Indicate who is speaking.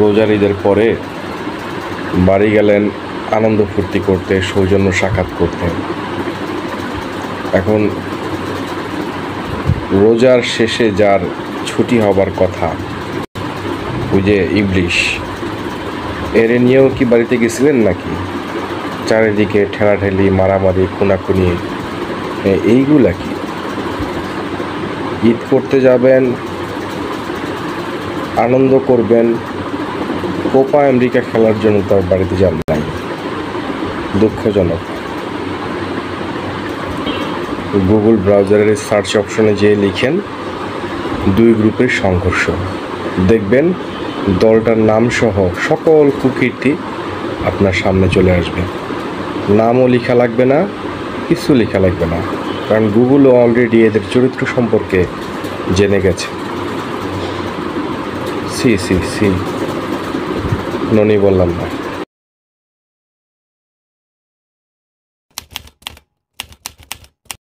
Speaker 1: রোজার ঈদের পরে বাড়ি গেলেন আনন্দ ফুর্তি করতে, সৌজন্য সাক্ষাৎ করতে। এখন রোজার শেষে যার ছুটি হবার কথা, ওই যে ইবলিশ, এর নিয়েও কি বাড়িতে গেছিলেন নাকি? চারিদিকে ঠেলাঠেলি, মারামারি, খুনাখুনি, এইগুলা কি? ঈদ করতে যাবেন, আনন্দ করবেন, কোপা আমেরিকা খেলার জন্য তার বাড়িতে যান নাই। দুঃখজনক। গুগল ব্রাউজারের সার্চ অপশনে যেয়ে লিখেন দুই গ্রুপের সংঘর্ষ, দেখবেন দলটার নাম সহ সকল কুকীর্তি আপনার সামনে চলে আসবে। নামও লেখা লাগবে না, কিছু লেখা লাগবে না, কারণ গুগলও অলরেডি এদের চরিত্র সম্পর্কে জেনে গেছে। সি ননি বললাম না।